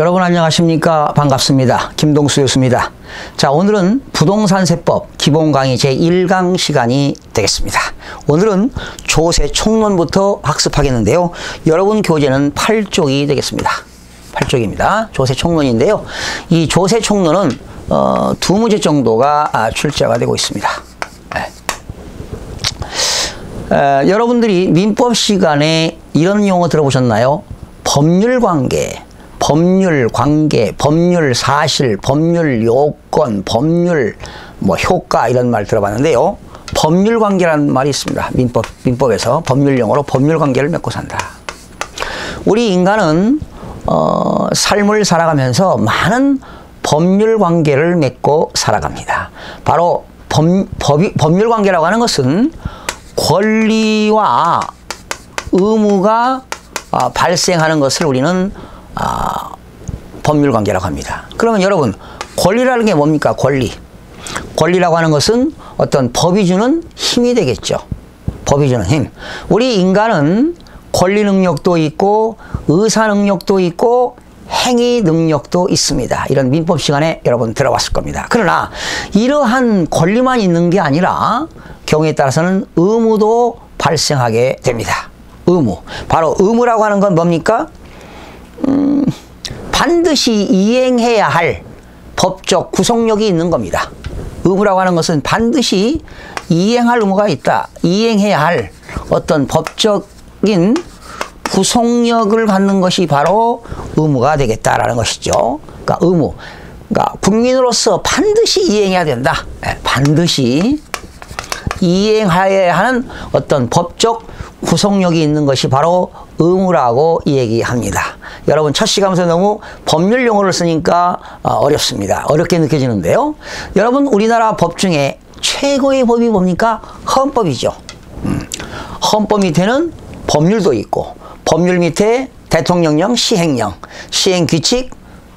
여러분 안녕하십니까? 반갑습니다. 김동수 교수입니다. 자, 오늘은 부동산세법 기본 강의 제1강 시간이 되겠습니다. 오늘은 조세 총론부터 학습하겠는데요. 여러분 교재는 8쪽이 되겠습니다. 8쪽입니다. 조세 총론인데요. 이 조세 총론은 두 문제 정도가 출제가 되고 있습니다. 여러분들이 민법 시간에 이런 용어 들어보셨나요? 법률관계, 법률관계, 법률사실, 법률요건, 법률 효과 이런 말 들어봤는데요. 법률관계라는 말이 있습니다. 민법에서 법률용어로 법률관계를 맺고 산다. 우리 인간은 삶을 살아가면서 많은 법률관계를 맺고 살아갑니다. 바로 법률관계라고 하는 것은 권리와 의무가 발생하는 것을 우리는 법률관계라고 합니다. 그러면 여러분, 권리라는 게 뭡니까? 권리라고 하는 것은 어떤 법이 주는 힘이 되겠죠. 법이 주는 힘. 우리 인간은 권리 능력도 있고 의사 능력도 있고 행위 능력도 있습니다. 이런 민법 시간에 여러분 들어봤을 겁니다. 그러나 이러한 권리만 있는 게 아니라 경우에 따라서는 의무도 발생하게 됩니다. 의무. 바로 의무라고 하는 건 뭡니까? 반드시 이행해야 할 법적 구속력이 있는 겁니다. 의무라고 하는 것은 반드시 이행할 의무가 있다. 이행해야 할 어떤 법적인 구속력을 갖는 것이 바로 의무가 되겠다라는 것이죠. 그러니까 의무. 그러니까 국민으로서 반드시 이행해야 된다. 반드시 이행해야 하는 어떤 법적 구속력이 있는 것이 바로 의무라고 얘기합니다. 여러분 첫 시간부터 너무 법률 용어를 쓰니까 어렵습니다. 어렵게 느껴지는데요. 여러분 우리나라 법 중에 최고의 법이 뭡니까? 헌법이죠. 헌법 밑에는 법률도 있고 법률 밑에 대통령령, 시행령, 시행규칙,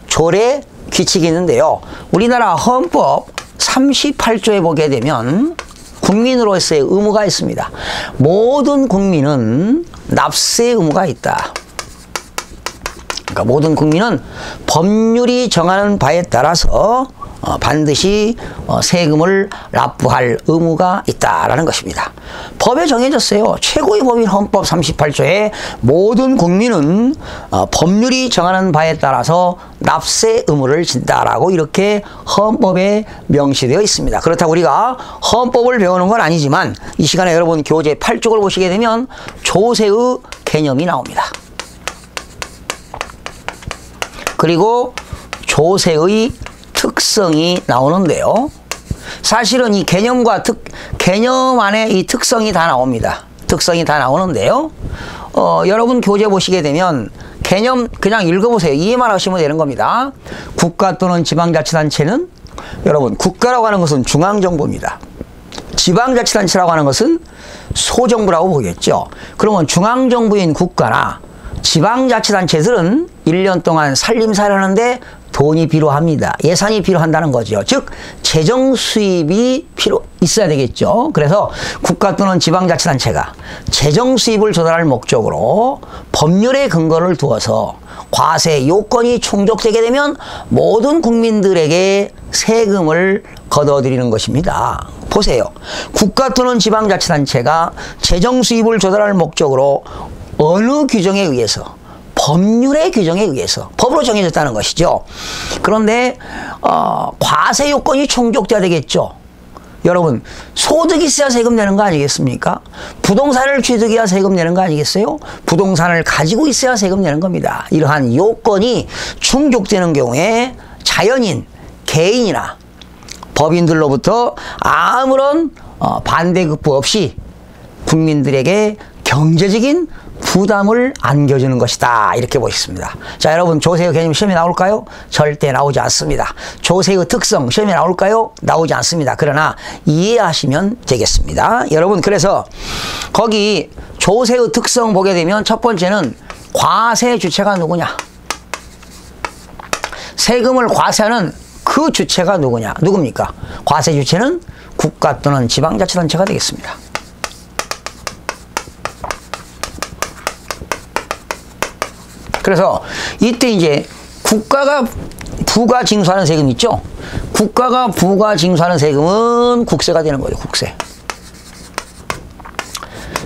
조례, 규칙이 있는데요. 우리나라 헌법 38조에 보게 되면 국민으로서의 의무가 있습니다. 모든 국민은 납세 의무가 있다. 그러니까 모든 국민은 법률이 정하는 바에 따라서 반드시 세금을 납부할 의무가 있다라는 것입니다. 법에 정해졌어요. 최고의 법인 헌법 38조에 모든 국민은 법률이 정하는 바에 따라서 납세 의무를 진다라고 이렇게 헌법에 명시되어 있습니다. 그렇다고 우리가 헌법을 배우는 건 아니지만 이 시간에 여러분 교재 8쪽을 보시게 되면 조세의 개념이 나옵니다. 그리고 조세의 특성이 나오는데요. 사실은 이 개념과 개념 안에 이 특성이 다 나옵니다. 특성이 다 나오는데요. 여러분 교재 보시게 되면 개념 그냥 읽어보세요. 이해만 하시면 되는 겁니다. 국가 또는 지방자치단체는 여러분 국가라고 하는 것은 중앙정부입니다. 지방자치단체라고 하는 것은 소정부라고 보겠죠. 그러면 중앙정부인 국가나 지방자치단체들은 1년 동안 살림살이 하는데 돈이 필요합니다. 예산이 필요한다는 거죠. 즉 재정 수입이 있어야 되겠죠. 그래서 국가 또는 지방자치단체가 재정 수입을 조달할 목적으로 법률의 근거를 두어서 과세 요건이 충족되게 되면 모든 국민들에게 세금을 걷어들이는 것입니다. 보세요. 국가 또는 지방자치단체가 재정 수입을 조달할 목적으로 어느 규정에 의해서 법률의 규정에 의해서 법으로 정해졌다는 것이죠. 그런데 과세 요건이 충족돼야 되겠죠. 여러분 소득이 있어야 세금 내는 거 아니겠습니까? 부동산을 취득해야 세금 내는 거 아니겠어요? 부동산을 가지고 있어야 세금 내는 겁니다. 이러한 요건이 충족되는 경우에 자연인, 개인이나 법인들로부터 아무런 반대급부 없이 국민들에게 경제적인 부담을 안겨주는 것이다. 이렇게 보겠습니다. 자, 여러분 조세의 개념 시험에 나올까요? 절대 나오지 않습니다. 조세의 특성 시험에 나올까요? 나오지 않습니다. 그러나 이해하시면 되겠습니다. 여러분 그래서 거기 조세의 특성 보게 되면 첫 번째는 과세 주체가 누구냐? 세금을 과세하는 그 주체가 누굽니까? 과세 주체는 국가 또는 지방자치단체가 되겠습니다. 그래서 이때 이제 국가가 부가 징수하는 세금 있죠? 국가가 부가 징수하는 세금은 국세가 되는 거죠. 국세.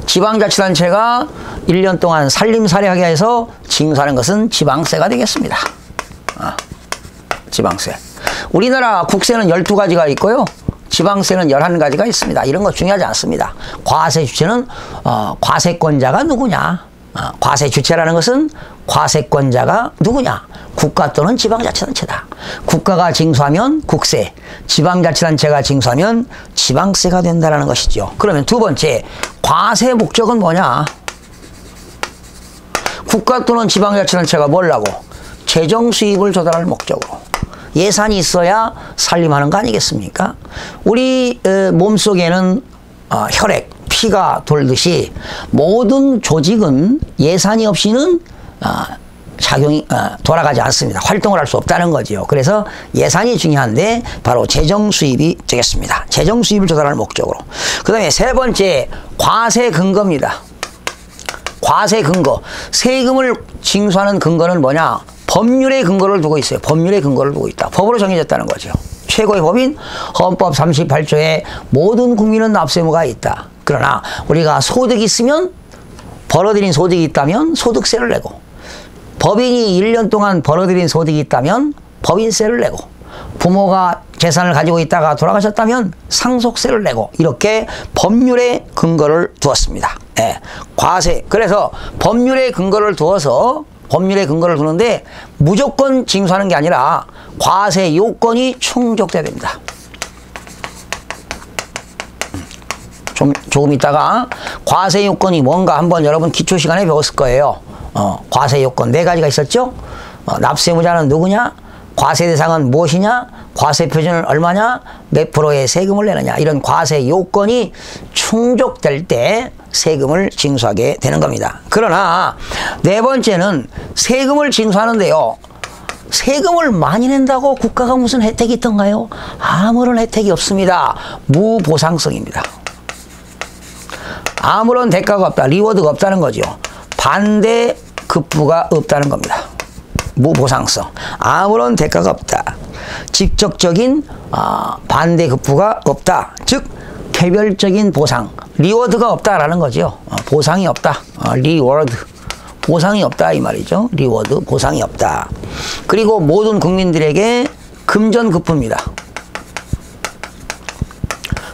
지방자치단체가 1년 동안 살림살이하게 해서 징수하는 것은 지방세가 되겠습니다. 지방세. 우리나라 국세는 12가지가 있고요. 지방세는 11가지가 있습니다. 이런 거 중요하지 않습니다. 과세 주체는 과세권자가 누구냐. 과세 주체라는 것은 과세권자가 누구냐. 국가 또는 지방자치단체다. 국가가 징수하면 국세, 지방자치단체가 징수하면 지방세가 된다는 것이죠. 그러면 두 번째, 과세 목적은 뭐냐. 국가 또는 지방자치단체가 뭐라고? 재정 수입을 조달할 목적으로. 예산이 있어야 살림하는 거 아니겠습니까? 우리 몸속에는 혈액, 피가 돌듯이 모든 조직은 예산이 없이는 작용이 돌아가지 않습니다. 활동을 할 수 없다는 거죠. 그래서 예산이 중요한데 바로 재정 수입이 되겠습니다. 재정 수입을 조달하는 목적으로. 그 다음에 세 번째, 과세 근거입니다. 과세 근거. 세금을 징수하는 근거는 뭐냐? 법률의 근거를 두고 있어요. 법률의 근거를 두고 있다. 법으로 정해졌다는 거죠. 최고의 법인 헌법 38조에 모든 국민은 납세 의무가 있다. 그러나 우리가 소득이 있으면, 벌어들인 소득이 있다면 소득세를 내고, 법인이 1년 동안 벌어들인 소득이 있다면 법인세를 내고, 부모가 재산을 가지고 있다가 돌아가셨다면 상속세를 내고, 이렇게 법률의 근거를 두었습니다. 예, 과세. 그래서 법률의 근거를 두어서 법률의 근거를 두는데 무조건 징수하는 게 아니라 과세 요건이 충족돼야 됩니다. 조금 있다가 과세 요건이 뭔가 한번 여러분 기초 시간에 배웠을 거예요. 과세 요건 4가지가 있었죠. 납세의무자는 누구냐, 과세 대상은 무엇이냐, 과세 표준은 얼마냐, 몇 프로의 세금을 내느냐, 이런 과세 요건이 충족될 때 세금을 징수하게 되는 겁니다. 그러나 네 번째는 세금을 징수하는데요, 세금을 많이 낸다고 국가가 무슨 혜택이 있던가요? 아무런 혜택이 없습니다. 무보상성입니다. 아무런 대가가 없다. 리워드가 없다는 거죠. 반대 급부가 없다는 겁니다. 무보상성. 아무런 대가가 없다. 직접적인 반대 급부가 없다. 즉 개별적인 보상, 리워드가 없다라는 거죠. 보상이 없다. 리워드. 보상이 없다 이 말이죠. 리워드, 보상이 없다. 그리고 모든 국민들에게 금전급부입니다.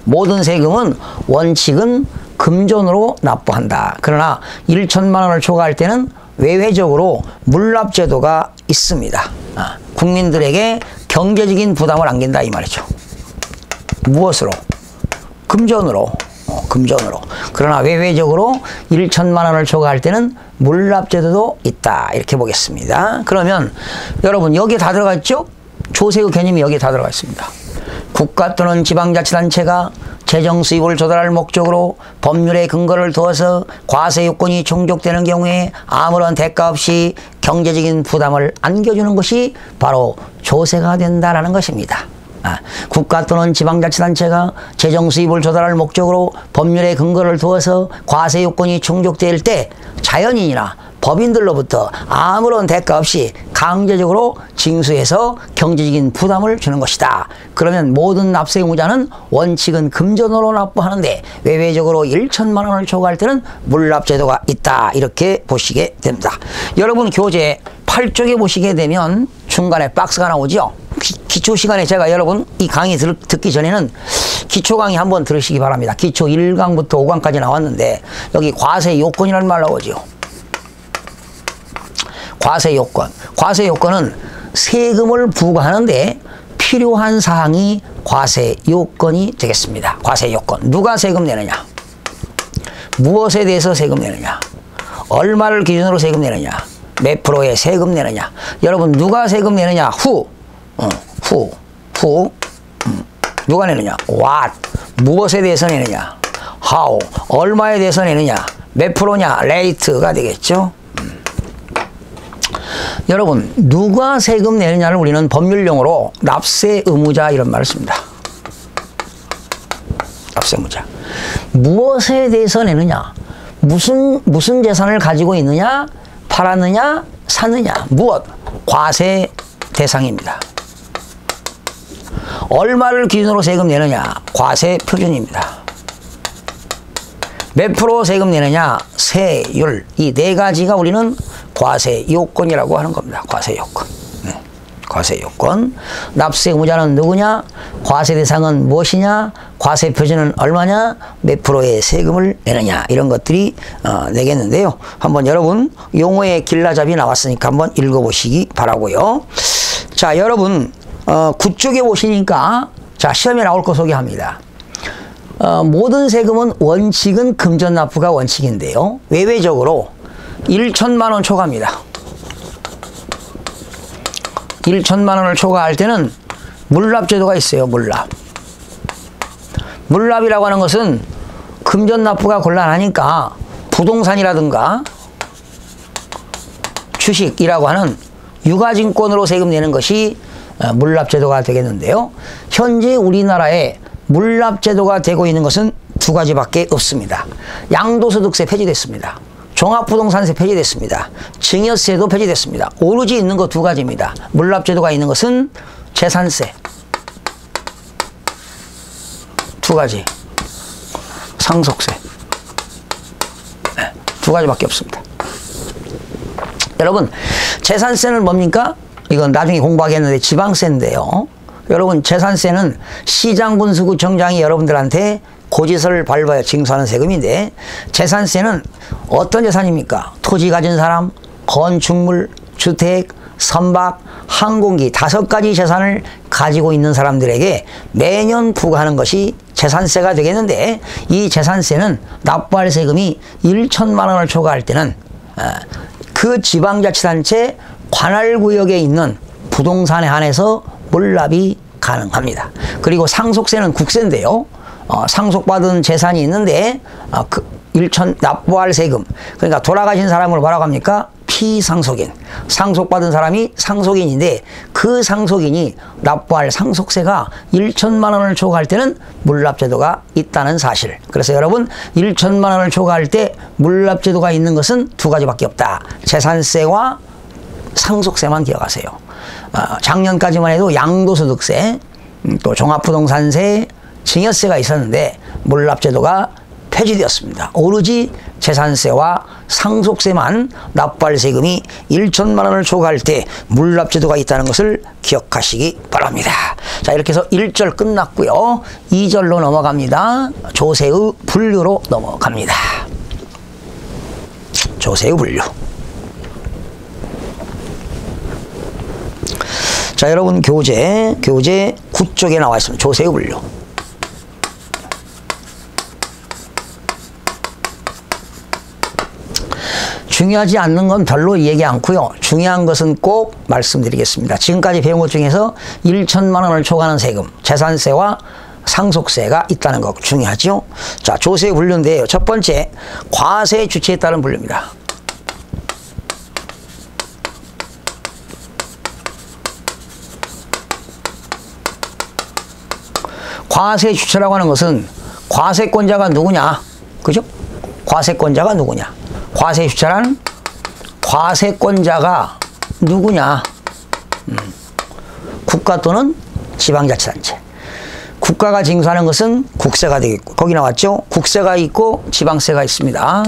모든 세금은 원칙은 금전으로 납부한다. 그러나 1천만 원을 초과할 때는 외회적으로 물납제도가 있습니다. 국민들에게 경제적인 부담을 안긴다 이 말이죠. 무엇으로? 금전으로. 금전으로. 그러나 외회적으로 1천만 원을 초과할 때는 물납제도도 있다. 이렇게 보겠습니다. 그러면 여러분 여기에 다 들어가 있죠? 조세의 개념이 여기에 다 들어가 있습니다. 국가 또는 지방자치단체가 재정 수입을 조달할 목적으로 법률의 근거를 두어서 과세 요건이 충족되는 경우에 아무런 대가 없이 경제적인 부담을 안겨주는 것이 바로 조세가 된다라는 것입니다. 국가 또는 지방자치단체가 재정 수입을 조달할 목적으로 법률의 근거를 두어서 과세 요건이 충족될 때 자연인이나 법인들로부터 아무런 대가 없이 강제적으로 징수해서 경제적인 부담을 주는 것이다. 그러면 모든 납세 의무자는 원칙은 금전으로 납부하는데 외외적으로 1천만 원을 초과할 때는 물납제도가 있다. 이렇게 보시게 됩니다. 여러분 교재 8쪽에 보시게 되면 중간에 박스가 나오죠. 기초 시간에 제가 여러분 이 강의 듣기 전에는 기초 강의 한번 들으시기 바랍니다. 기초 1강부터 5강까지 나왔는데 여기 과세 요건이라는 말 나오죠. 과세 요건. 과세 요건은 세금을 부과하는데 필요한 사항이 과세 요건이 되겠습니다. 과세 요건. 누가 세금 내느냐? 무엇에 대해서 세금 내느냐? 얼마를 기준으로 세금 내느냐? 몇 프로의 세금 내느냐? 여러분 누가 세금 내느냐? 누가 내느냐? what. 무엇에 대해서 내느냐? how. 얼마에 대해서 내느냐? 몇 프로냐? rate가 되겠죠. 여러분 누가 세금 내느냐를 우리는 법률용어로 납세 의무자 이런 말을 씁니다. 납세 의무자. 무엇에 대해서 내느냐? 무슨 재산을 가지고 있느냐? 팔았느냐? 샀느냐? 무엇? 과세 대상입니다. 얼마를 기준으로 세금 내느냐? 과세 표준입니다. 몇 프로 세금 내느냐? 세율. 이 네 가지가 우리는 과세 요건이라고 하는 겁니다. 과세 요건. 과세 요건. 납세 의무자는 누구냐? 과세 대상은 무엇이냐? 과세 표준은 얼마냐? 몇 프로의 세금을 내느냐? 이런 것들이 내겠는데요. 한번 여러분 용어의 길라잡이 나왔으니까 한번 읽어보시기 바라고요. 자, 여러분 9쪽에 보시니까 자, 시험에 나올 거 소개합니다. 모든 세금은 원칙은 금전 납부가 원칙인데요. 외외적으로 1천만 원 초과입니다. 1천만 원을 초과할 때는 물납제도가 있어요. 물납. 물납이라고 하는 것은 금전 납부가 곤란하니까 부동산이라든가 주식이라고 하는 유가증권으로 세금 내는 것이 물납제도가 되겠는데요. 현재 우리나라에 물납제도가 되고 있는 것은 두 가지밖에 없습니다. 양도소득세 폐지됐습니다. 종합부동산세 폐지됐습니다. 증여세도 폐지됐습니다. 오로지 있는 것 두 가지입니다. 물납제도가 있는 것은 재산세 두 가지, 상속세 두 가지밖에 없습니다. 여러분 재산세는 뭡니까? 이건 나중에 공부하겠는데 지방세인데요. 여러분 재산세는 시장군수구청장이 여러분들한테 고지서를 발부하여 징수하는 세금인데 재산세는 어떤 재산입니까? 토지 가진 사람, 건축물, 주택, 선박, 항공기 5가지 재산을 가지고 있는 사람들에게 매년 부과하는 것이 재산세가 되겠는데 이 재산세는 납부할 세금이 1천만 원을 초과할 때는 그 지방자치단체 관할구역에 있는 부동산에 한해서 물납이 가능합니다. 그리고 상속세는 국세인데요. 상속받은 재산이 있는데 그 1천 납부할 세금, 그러니까 돌아가신 사람을 뭐라고 합니까? 피상속인. 상속받은 사람이 상속인인데 그 상속인이 납부할 상속세가 1천만 원을 초과할 때는 물납제도가 있다는 사실. 그래서 여러분 1천만 원을 초과할 때 물납제도가 있는 것은 두 가지밖에 없다. 재산세와 상속세만 기억하세요. 작년까지만 해도 양도소득세, 또 종합부동산세, 증여세가 있었는데 물납제도가 폐지되었습니다. 오로지 재산세와 상속세만 납부할 세금이 1천만 원을 초과할 때 물납제도가 있다는 것을 기억하시기 바랍니다. 자, 이렇게 해서 1절 끝났고요. 2절로 넘어갑니다. 조세의 분류로 넘어갑니다. 조세의 분류. 자, 여러분 교재 9쪽에 나와 있습니다. 조세의 분류. 중요하지 않는 건 별로 얘기 않고요. 중요한 것은 꼭 말씀드리겠습니다. 지금까지 배운 것 중에서 1천만 원을 초과하는 세금, 재산세와 상속세가 있다는 것 중요하죠. 자, 조세 분류인데요. 첫 번째, 과세 주체에 따른 분류입니다. 과세 주체라고 하는 것은 과세권자가 누구냐? 그죠? 과세권자가 누구냐? 과세 주체란 과세권자가 누구냐? 국가 또는 지방자치단체. 국가가 징수하는 것은 국세가 되겠고, 거기 나왔죠? 국세가 있고 지방세가 있습니다.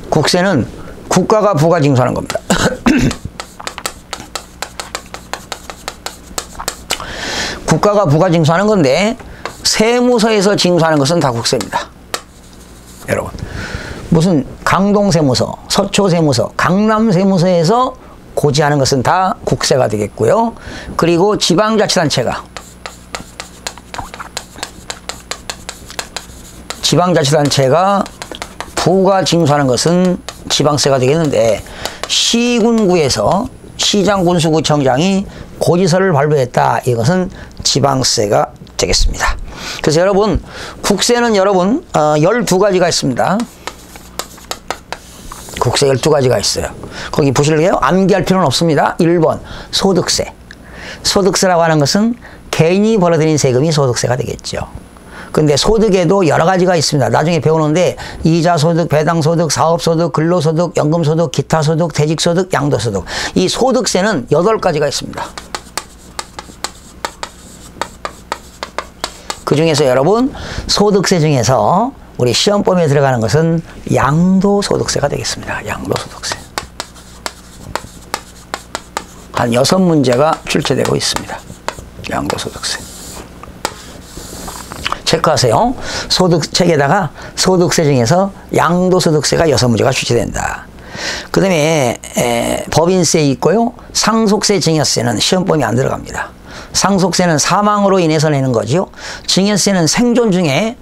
국세는 국가가 부과 징수하는 겁니다. 국가가 부과 징수하는 건데 세무서에서 징수하는 것은 다 국세입니다. 여러분 무슨 강동세무서, 서초세무서, 강남세무서에서 고지하는 것은 다 국세가 되겠고요. 그리고 지방자치단체가 부과 징수하는 것은 지방세가 되겠는데 시군구에서 시장군수구청장이 고지서를 발부했다. 이것은 지방세가 되겠습니다. 그래서 여러분 국세는 여러분 12가지가 있습니다. 국세 12가지가 있어요. 거기 보실래요? 암기할 필요는 없습니다. 1번 소득세. 소득세라고 하는 것은 개인이 벌어들인 세금이 소득세가 되겠죠. 근데 소득에도 여러 가지가 있습니다. 나중에 배우는데 이자소득, 배당소득, 사업소득, 근로소득, 연금소득, 기타소득, 퇴직소득, 양도소득. 이 소득세는 8가지가 있습니다. 그 중에서 여러분 소득세 중에서 우리 시험범위에 들어가는 것은 양도소득세가 되겠습니다. 양도소득세. 한 6문제가 출제되고 있습니다. 양도소득세. 체크하세요. 소득책에다가 소득세 중에서 양도소득세가 6문제가 출제된다. 그 다음에 법인세 있고요. 상속세, 증여세는 시험범위 안 들어갑니다. 상속세는 사망으로 인해서 내는 거죠. 증여세는 생존 중에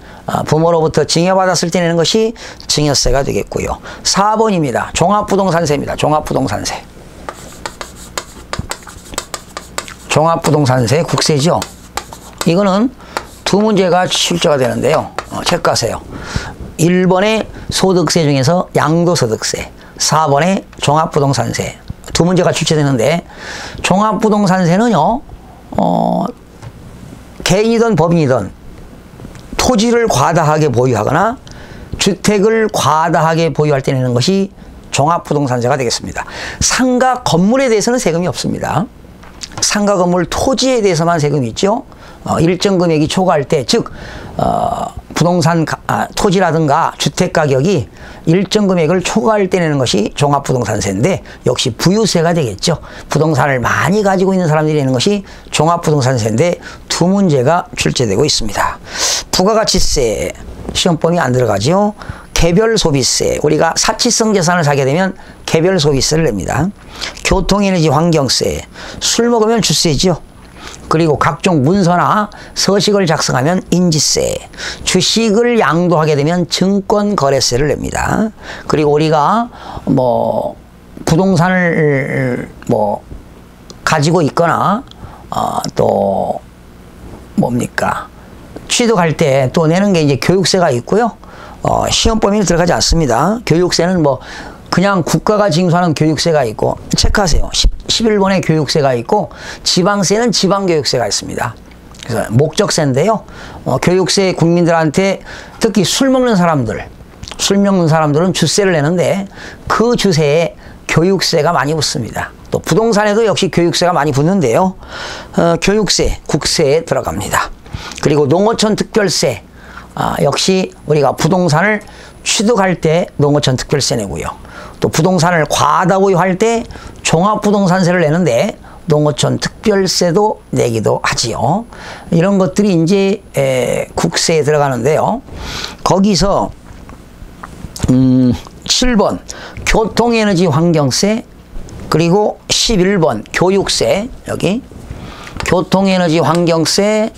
부모로부터 증여받았을 때 내는 것이 증여세가 되겠고요. 4번입니다. 종합부동산세입니다. 종합부동산세. 종합부동산세 국세죠. 이거는 2문제가 출제가 되는데요. 체크하세요. 1번의 소득세 중에서 양도소득세, 4번의 종합부동산세 2문제가 출제되는데, 종합부동산세는요 개인이든 법인이든 토지를 과다하게 보유하거나 주택을 과다하게 보유할 때 내는 것이 종합부동산세가 되겠습니다. 상가 건물에 대해서는 세금이 없습니다. 상가 건물 토지에 대해서만 세금이 있죠. 일정 금액이 초과할 때, 즉 부동산 토지라든가 주택 가격이 일정 금액을 초과할 때 내는 것이 종합부동산세인데, 역시 부유세가 되겠죠. 부동산을 많이 가지고 있는 사람들이 내는 것이 종합부동산세인데 2문제가 출제되고 있습니다. 부가가치세 시험범위 안 들어가죠. 개별소비세, 우리가 사치성 재산을 사게 되면 개별소비세를 냅니다. 교통에너지 환경세, 술 먹으면 주세죠. 그리고 각종 문서나 서식을 작성하면 인지세, 주식을 양도하게 되면 증권거래세를 냅니다. 그리고 우리가 부동산을 가지고 있거나 또 뭡니까, 취득할 때 또 내는 게 이제 교육세가 있고요. 시험 범위에 들어가지 않습니다. 교육세는 그냥 국가가 징수하는 교육세가 있고, 체크하세요. 11번에 교육세가 있고, 지방세는 지방교육세가 있습니다. 그래서 목적세인데요. 교육세 국민들한테, 특히 술 먹는 사람들은 주세를 내는데 그 주세에 교육세가 많이 붙습니다. 또 부동산에도 역시 교육세가 많이 붙는데요. 교육세, 국세에 들어갑니다. 그리고 농어촌 특별세, 역시 우리가 부동산을 취득할 때 농어촌 특별세 내고요. 또 부동산을 과다 보유할 때 종합부동산세를 내는데 농어촌 특별세도 내기도 하지요. 이런 것들이 이제 국세에 들어가는데요. 거기서 7번 교통에너지 환경세, 그리고 11번 교육세, 여기 교통에너지 환경세,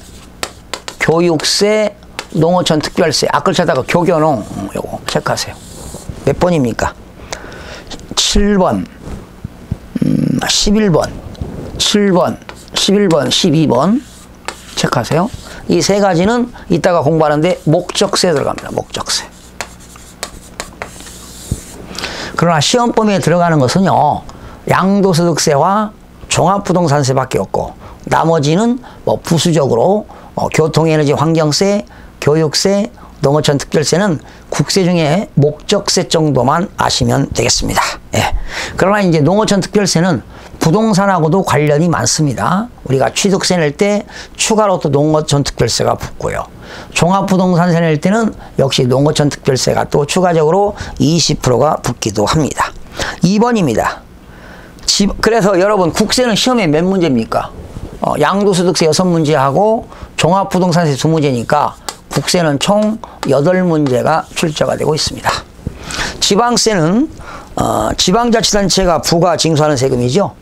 교육세, 농어촌 특별세, 앞글 찾다가 교교농, 요거 체크하세요. 몇 번입니까? 7번, 11번, 7번, 11번, 12번 체크하세요. 이 세 가지는 이따가 공부하는데 목적세에 들어갑니다. 목적세. 그러나 시험 범위에 들어가는 것은요, 양도소득세와 종합부동산세밖에 없고, 나머지는 부수적으로 교통에너지 환경세, 교육세, 농어촌 특별세는 국세 중에 목적세 정도만 아시면 되겠습니다. 예. 그러나 이제 농어촌 특별세는 부동산하고도 관련이 많습니다. 우리가 취득세 낼 때 추가로 또 농어촌 특별세가 붙고요. 종합부동산세 낼 때는 역시 농어촌 특별세가 또 추가적으로 20%가 붙기도 합니다. 2번입니다. 그래서 여러분 국세는 시험에 몇 문제입니까? 양도소득세 6문제하고 종합부동산세 2문제니까 국세는 총 8문제가 출제가 되고 있습니다. 지방세는 지방자치단체가 부과 징수하는 세금이죠.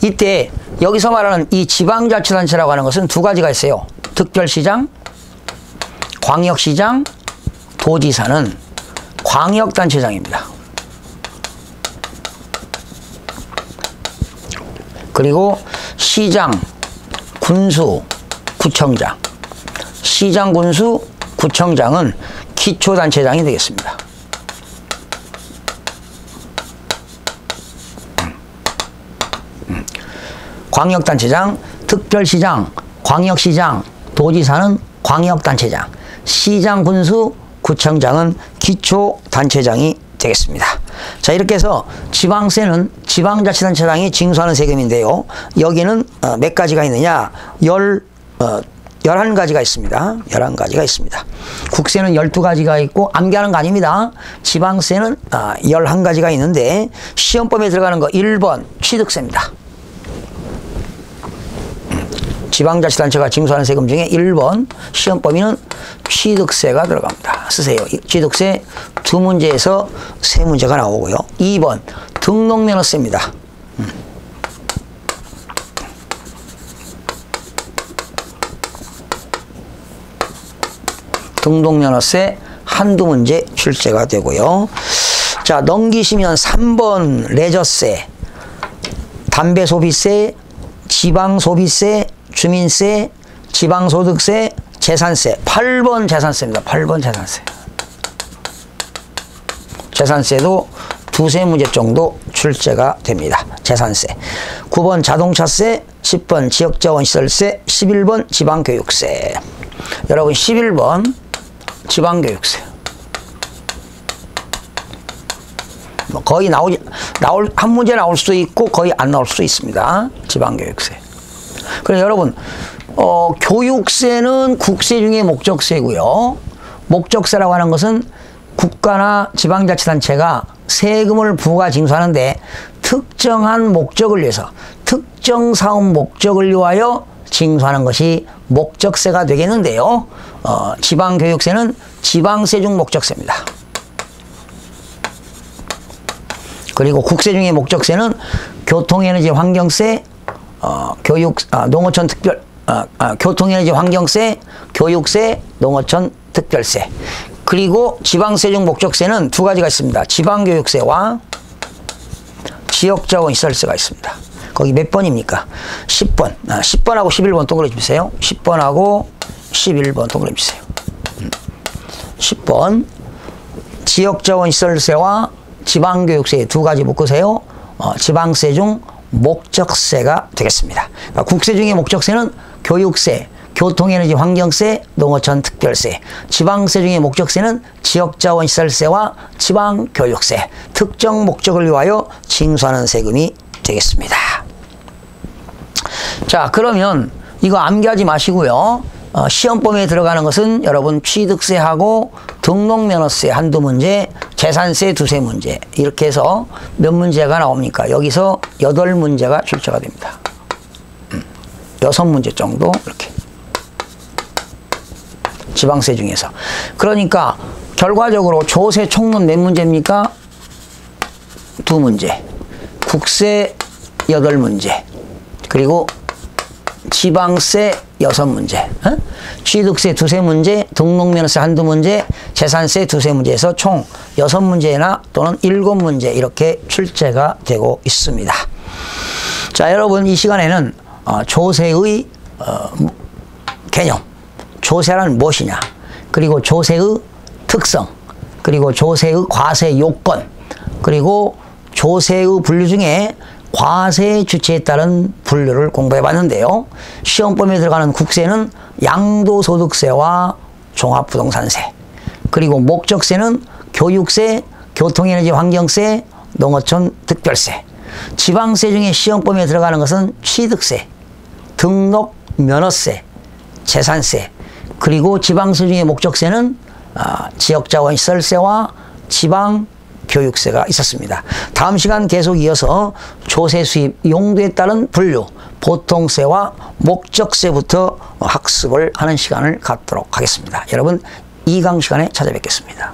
이때 여기서 말하는 이 지방자치단체라고 하는 것은 2가지가 있어요. 특별시장, 광역시장, 도지사는 광역단체장입니다. 그리고 시장, 군수, 구청장, 시장, 군수, 구청장은 기초단체장이 되겠습니다. 광역단체장, 특별시장, 광역시장, 도지사는 광역단체장, 시장 군수, 구청장은 기초단체장이 되겠습니다. 자, 이렇게 해서 지방세는 지방자치단체장이 징수하는 세금인데요. 여기는 몇 가지가 있느냐? 11가지가 있습니다. 11가지가 있습니다. 국세는 12가지가 있고 암기하는 거 아닙니다. 지방세는 11가지가 있는데 시험범위에 들어가는 거 1번 취득세입니다. 지방자치단체가 징수하는 세금 중에 1번 시험 범위는 취득세가 들어갑니다. 쓰세요. 취득세 2문제에서 3문제가 나오고요. 2번 등록면허세입니다. 등록면허세 한두 문제 출제가 되고요. 자, 넘기시면 3번 레저세, 담배소비세, 지방소비세, 주민세, 지방소득세, 재산세. 8번 재산세입니다. 8번 재산세. 재산세도 두세 문제 정도 출제가 됩니다. 재산세. 9번 자동차세, 10번 지역자원시설세, 11번 지방교육세. 여러분 11번 지방교육세. 거의 한 문제 나올 수도 있고 거의 안 나올 수도 있습니다. 지방교육세. 그래서 여러분 교육세는 국세 중에 목적세고요. 목적세라고 하는 것은 국가나 지방자치단체가 세금을 부과 징수하는데 특정한 목적을 위해서 특정 사업 목적을 위하여 징수하는 것이 목적세가 되겠는데요. 지방교육세는 지방세 중 목적세입니다. 그리고 국세 중에 목적세는 교통에너지 환경세, 농어촌 특별, 교통에너지 환경세, 교육세, 농어촌 특별세. 그리고 지방세 중 목적세는 두 가지가 있습니다. 지방교육세와 지역자원시설세가 있습니다. 거기 몇 번입니까? 10번. 10번하고 11번 동그라미 주세요. 10번하고 11번 동그라미 주세요. 10번 지역자원시설세와 지방교육세 두 가지 묶으세요. 지방세 중 목적세가 되겠습니다. 그러니까 국세 중에 목적세는 교육세, 교통에너지 환경세, 농어촌 특별세. 지방세 중에 목적세는 지역자원시설세와 지방교육세. 특정 목적을 위하여 징수하는 세금이 되겠습니다. 자, 그러면 이거 암기하지 마시고요. 시험 범위에 들어가는 것은 여러분 취득세하고 등록면허세 한두 문제, 재산세 두세 문제, 이렇게 해서 몇 문제가 나옵니까? 여기서 8문제가 출제가 됩니다. 6문제 정도 이렇게. 지방세 중에서. 그러니까 결과적으로 조세 총론 몇 문제입니까? 2문제. 국세 8문제. 그리고 지방세 6문제, 취득세 두세 문제, 등록면허세 한두 문제, 재산세 두세 문제에서 총 6문제나 또는 7문제 이렇게 출제가 되고 있습니다. 자, 여러분 이 시간에는 조세의 개념, 조세란 무엇이냐, 그리고 조세의 특성, 그리고 조세의 과세 요건, 그리고 조세의 분류 중에 과세 주체에 따른 분류를 공부해 봤는데요. 시험 범위에 들어가는 국세는 양도소득세와 종합부동산세, 그리고 목적세는 교육세, 교통에너지 환경세, 농어촌 특별세. 지방세 중에 시험 범위에 들어가는 것은 취득세, 등록면허세, 재산세, 그리고 지방세 중에 목적세는 지역자원시설세와 지방교육세가 있었습니다. 다음 시간 계속 이어서 조세 수입 용도에 따른 분류, 보통세와 목적세부터 학습을 하는 시간을 갖도록 하겠습니다. 여러분 2강 시간에 찾아뵙겠습니다.